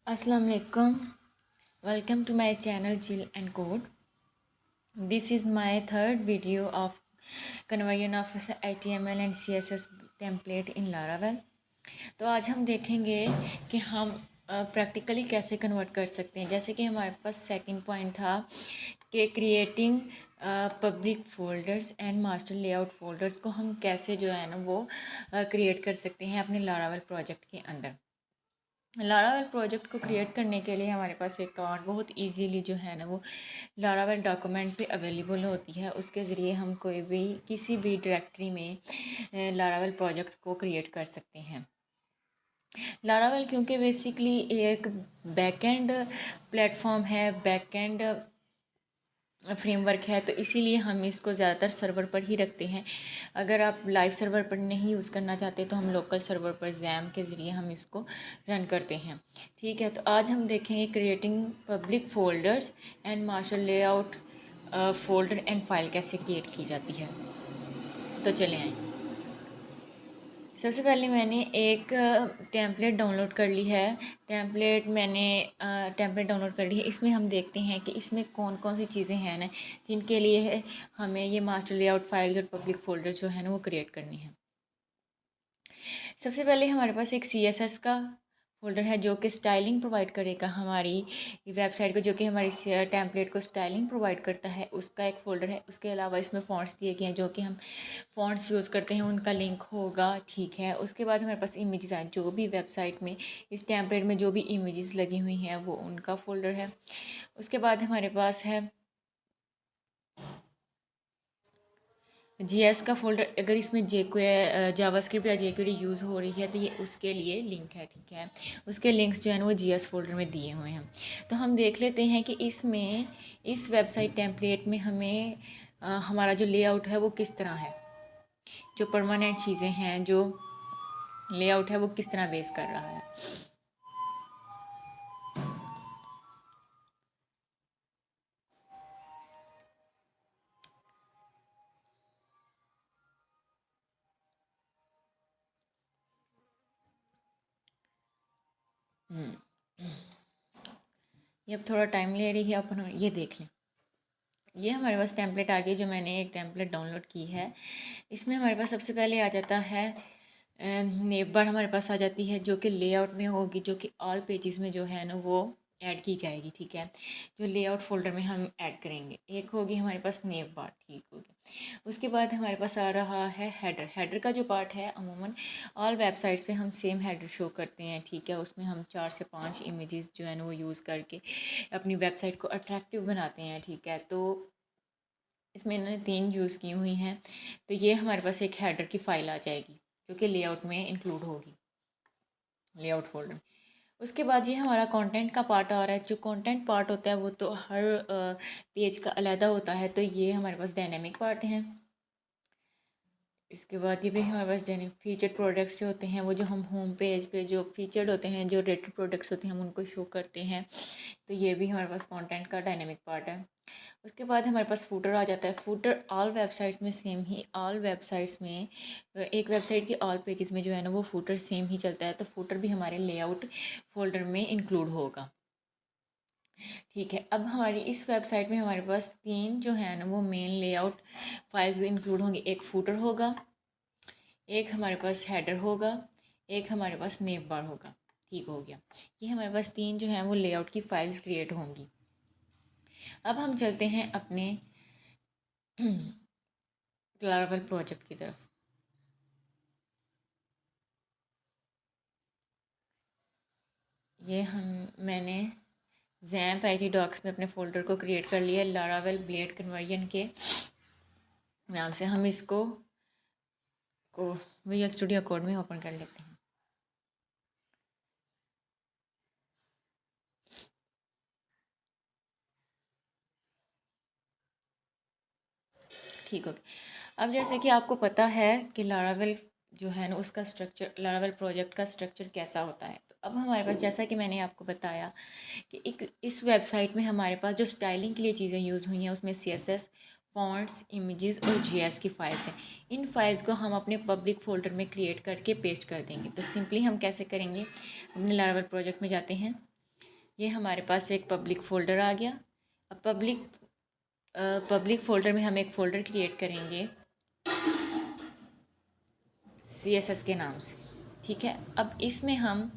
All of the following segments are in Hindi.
Assalamu alaikum. Welcome to my channel Jill and Code. This is my third video of conversion of HTML and CSS template in Laravel. तो आज हम देखेंगे कि हम प्रैक्टिकली कैसे कन्वर्ट कर सकते हैं। जैसे कि हमारे पास सेकंड पॉइंट था कि creating public folders and master layout folders को हम कैसे जो है ना वो क्रिएट कर सकते हैं अपने लारावेल प्रोजेक्ट के अंदर। लारावेल प्रोजेक्ट को क्रिएट करने के लिए हमारे पास एक और बहुत इजीली जो है ना वो लारावेल डॉक्यूमेंट पे अवेलेबल होती है। उसके ज़रिए हम कोई भी किसी भी डायरेक्टरी में लारावेल प्रोजेक्ट को क्रिएट कर सकते हैं। लारावेल क्योंकि बेसिकली एक बैकएंड प्लेटफॉर्म है, बैकएंड फ्रेमवर्क है, तो इसीलिए हम इसको ज़्यादातर सर्वर पर ही रखते हैं। अगर आप लाइव सर्वर पर नहीं यूज़ करना चाहते तो हम लोकल सर्वर पर जैम के ज़रिए हम इसको रन करते हैं। ठीक है, तो आज हम देखेंगे creating public folders and master layout folder and file कैसे क्रिएट की जाती है। तो चले आएँ। सबसे पहले मैंने एक टेम्पलेट डाउनलोड कर ली है। टेम्पलेट डाउनलोड कर ली है। इसमें हम देखते हैं कि इसमें कौन कौन सी चीज़ें हैं ना जिनके लिए हमें ये मास्टर लेआउट फाइल और पब्लिक फ़ोल्डर जो है ना वो क्रिएट करनी है। सबसे पहले हमारे पास एक CSS का फ़ोल्डर है जो कि स्टाइलिंग प्रोवाइड करेगा हमारी वेबसाइट को, जो कि हमारी टेम्पलेट को स्टाइलिंग प्रोवाइड करता है, उसका एक फ़ोल्डर है। उसके अलावा इसमें फ़ॉन्ट्स दिए गए हैं जो कि हम फ़ॉन्ट्स यूज़ करते हैं, उनका लिंक होगा। ठीक है, उसके बाद हमारे पास इमेजेस हैं। जो भी वेबसाइट में इस टेम्पलेट में जो भी इमेजेस लगी हुई हैं वो उनका फ़ोल्डर है। उसके बाद हमारे पास है GS का फ़ोल्डर। अगर इसमें जावास्क्रिप्ट या jQuery यूज़ हो रही है तो ये उसके लिए लिंक है। ठीक है, उसके लिंक्स जो है ना वो GS फ़ोल्डर में दिए हुए हैं। तो हम देख लेते हैं कि इसमें इस वेबसाइट टेम्पलेट में हमें हमारा जो लेआउट है वो किस तरह है, जो परमानेंट चीज़ें हैं, जो लेआउट है वो किस तरह बेस कर रहा है। ये अब थोड़ा टाइम ले रही है, अपन ये देख लें। ये हमारे पास टेम्पलेट आ गई, जो मैंने एक टेम्पलेट डाउनलोड की है। इसमें हमारे पास सबसे पहले आ जाता है नेव बार हमारे पास आ जाती है, जो कि लेआउट में होगी, जो कि ऑल पेजेस में जो है ना वो ऐड की जाएगी। ठीक है, जो लेआउट फोल्डर में हम ऐड करेंगे। एक होगी हमारे पास नेव बार, ठीक होगी। उसके बाद हमारे पास आ रहा है हेडर। हेडर का जो पार्ट है अमूमन ऑल वेबसाइट्स पे हम सेम हेडर शो करते हैं। ठीक है, उसमें हम 4 से 5 इमेजेस जो है ना वो यूज़ करके अपनी वेबसाइट को अट्रैक्टिव बनाते हैं। ठीक है, तो इसमें इन्होंने 3 यूज़ की हुई हैं। तो ये हमारे पास एक हेडर की फ़ाइल आ जाएगी जो कि लेआउट में इंक्लूड होगी, लेआउट फोल्डर। उसके बाद ये हमारा कंटेंट का पार्ट आ रहा है। जो कंटेंट पार्ट होता है वो तो हर पेज का अलहदा होता है, तो ये हमारे पास डायनेमिक पार्ट हैं। इसके बाद ये भी हमारे पास डायनेमिक फीचर्ड प्रोडक्ट्स होते हैं, वो जो हम होम पेज पे जो फीचर्ड होते हैं, जो रेटेड प्रोडक्ट्स होते हैं, हम उनको शो करते हैं। तो ये भी हमारे पास कंटेंट का डायनेमिक पार्ट है। उसके बाद हमारे पास फूटर आ जाता है। फूटर ऑल वेबसाइट्स में सेम ही, ऑल वेबसाइट्स में एक वेबसाइट के ऑल पेजेस में जो है ना वो फूटर सेम ही चलता है, तो फूटर भी हमारे लेआउट फोल्डर में इंक्लूड होगा। ठीक है, अब हमारी इस वेबसाइट में हमारे पास 3 जो है ना वो मेन लेआउट फाइल्स इंक्लूड होंगी। एक फूटर होगा, एक हमारे पास हेडर होगा, एक हमारे पास नेव बार होगा। ठीक हो गया, ये हमारे पास 3 जो हैं वो लेआउट की फाइल्स क्रिएट होंगी। अब हम चलते हैं अपने लारावेल प्रोजेक्ट की तरफ। ये मैंने जैम्प IT डॉक्स में अपने फ़ोल्डर को क्रिएट कर लिया है। लारावेल ब्लेड कन्वर्जन के नाम से हम इसको विजुअल स्टूडियो कोड में ओपन कर लेते हैं। ठीक हो गया। अब जैसे कि आपको पता है कि लारावेल जो है ना उसका स्ट्रक्चर, लारावेल प्रोजेक्ट का स्ट्रक्चर कैसा होता है। तो अब हमारे पास, जैसा कि मैंने आपको बताया कि एक इस वेबसाइट में हमारे पास जो स्टाइलिंग के लिए चीज़ें यूज़ हुई हैं उसमें CSS, फॉन्ट्स, इमेजेस और GS की फ़ाइल्स हैं। इन फाइल्स को हम अपने पब्लिक फ़ोल्डर में क्रिएट करके पेस्ट कर देंगे। तो सिंपली हम कैसे करेंगे, अपने लारावेल प्रोजेक्ट में जाते हैं। ये हमारे पास एक पब्लिक फ़ोल्डर आ गया। अब पब्लिक फ़ोल्डर में हम एक फ़ोल्डर क्रिएट करेंगे CSS के नाम से। ठीक है, अब इसमें हम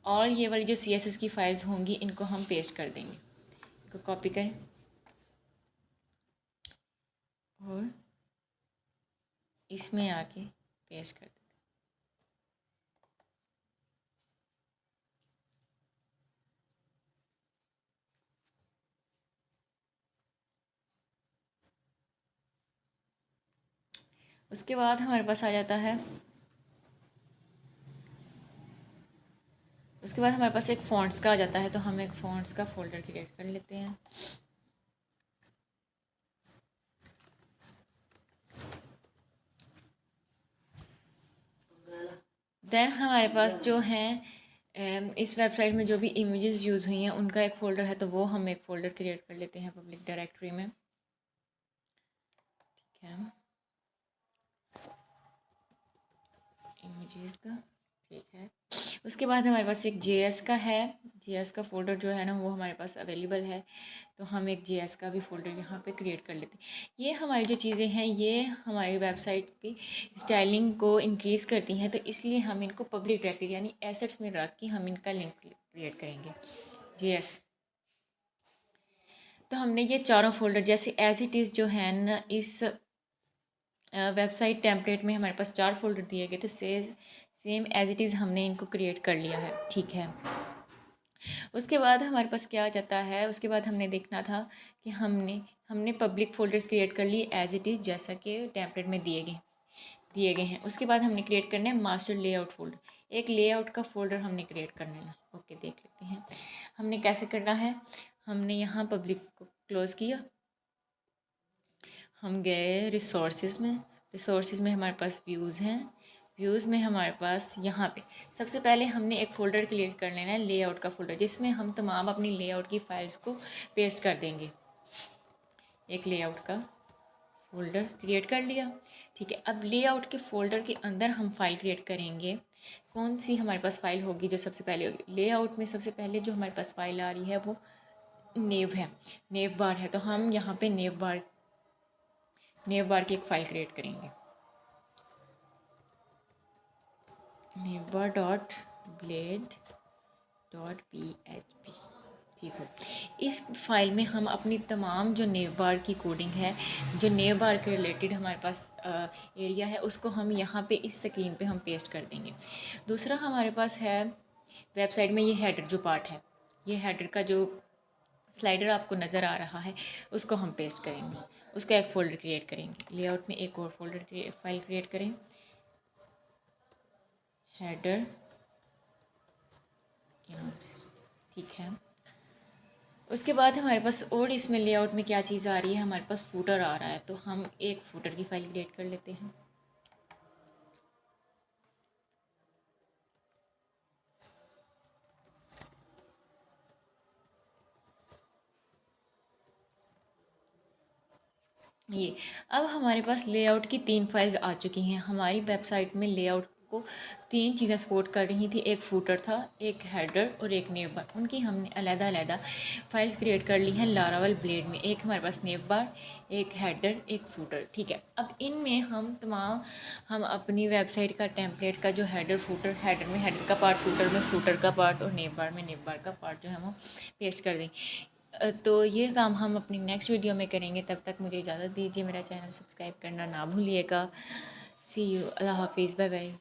और ये वाली जो CSS की फाइल्स होंगी इनको हम पेस्ट कर देंगे। इनको कॉपी करें और इसमें आके पेस्ट कर दें। उसके बाद हमारे पास आ जाता है, उसके बाद हमारे पास एक फ़ॉन्ट्स का आ जाता है, तो हम एक फ़ॉन्ट्स का फ़ोल्डर क्रिएट कर लेते हैं। देन हमारे पास जो हैं इस वेबसाइट में जो भी इमेजेस यूज़ हुई हैं उनका एक फ़ोल्डर है, तो वो हम एक फ़ोल्डर क्रिएट कर लेते हैं पब्लिक डायरेक्टरी में। ठीक है, इमेजेस का, ठीक है। उसके बाद हमारे पास एक JS का है। JS का फ़ोल्डर जो है ना वो हमारे पास अवेलेबल है, तो हम एक JS का भी फ़ोल्डर यहाँ पे क्रिएट कर लेते हैं। ये हमारी जो चीज़ें हैं ये हमारी वेबसाइट की स्टाइलिंग को इंक्रीज़ करती हैं, तो इसलिए हम इनको पब्लिक डायरेक्टरी यानी एसेट्स में रख के हम इनका लिंक क्रिएट करेंगे JS। तो हमने ये चारों फ़ोल्डर जैसे एज इट इज़ जो है ना इस वेबसाइट टेम्पलेट में हमारे पास 4 फ़ोल्डर दिए गए थे, सेम एज इट इज़ हमने इनको क्रिएट कर लिया है। ठीक है, उसके बाद हमारे पास क्या आ जाता है, उसके बाद हमने देखना था कि हमने पब्लिक फ़ोल्डर्स क्रिएट कर लिए एज इट इज़ जैसा कि टेम्पलेट में दिए गए हैं। उसके बाद हमने क्रिएट करना है मास्टर लेआउट फ़ोल्डर, एक लेआउट का फ़ोल्डर हमने क्रिएट करना है। ओके, देख लेते हैं हमने कैसे करना है। हमने यहाँ पब्लिक को क्लोज़ किया, हम गए रिसोर्सेज में हमारे पास व्यूज़ हैं। व्यूज़ में हमारे पास यहाँ पे सबसे पहले हमने एक फ़ोल्डर क्रिएट कर लेना है लेआउट का फ़ोल्डर, जिसमें हम तमाम अपनी लेआउट की फ़ाइल्स को पेस्ट कर देंगे। एक लेआउट का फ़ोल्डर क्रिएट कर लिया। ठीक है, अब लेआउट के फ़ोल्डर के अंदर हम फ़ाइल क्रिएट करेंगे। कौन सी हमारे पास फ़ाइल होगी जो सबसे पहले होगी लेआउट में? सबसे पहले जो हमारे पास फ़ाइल आ रही है वो नेव है, नेव बार है, तो हम यहाँ पे नेव बार की एक फ़ाइल क्रिएट करेंगे। Never dot blade dot PHP। ठीक है, इस फाइल में हम अपनी तमाम जो नेव बार की कोडिंग है, जो नेव बार के रिलेटेड हमारे पास एरिया है, उसको हम यहाँ पे इस स्क्रीन पे हम पेस्ट कर देंगे। दूसरा हमारे पास है वेबसाइट में ये हेडर जो पार्ट है, ये हेडर का जो स्लाइडर आपको नज़र आ रहा है उसको हम पेस्ट करेंगे। उसका एक फ़ोल्डर क्रिएट करेंगे। लेआउट में एक और फाइल क्रिएट करें, हेडर के नाम से। ठीक है, उसके बाद हमारे पास और इसमें लेआउट में क्या चीज़ आ रही है, हमारे पास फूटर आ रहा है, तो हम एक फूटर की फ़ाइल क्रिएट कर लेते हैं। ये अब हमारे पास लेआउट की 3 फाइल्स आ चुकी हैं। हमारी वेबसाइट में लेआउट को 3 चीज़ें सपोर्ट कर रही थी, एक फूटर था, एक हेडर और एक नेव बार। उनकी हमने अलग-अलग फाइल्स क्रिएट कर ली हैं लारावेल ब्लेड में। एक हमारे पास नेव बार, एक हेडर, एक फूटर। ठीक है, अब इनमें हम अपनी वेबसाइट का टेम्पलेट का जो हेडर हेडर में हेडर का पार्ट, फूटर में फूटर का पार्ट और नेव बार में नेव बार का पार्ट जो है वो पेस्ट कर देंगे। तो ये काम हम अपनी नेक्स्ट वीडियो में करेंगे। तब तक मुझे इजाज़त दीजिए, मेरा चैनल सब्सक्राइब करना ना भूलिएगा। सी यू, अल्लाह हाफिज़, बाय बाय।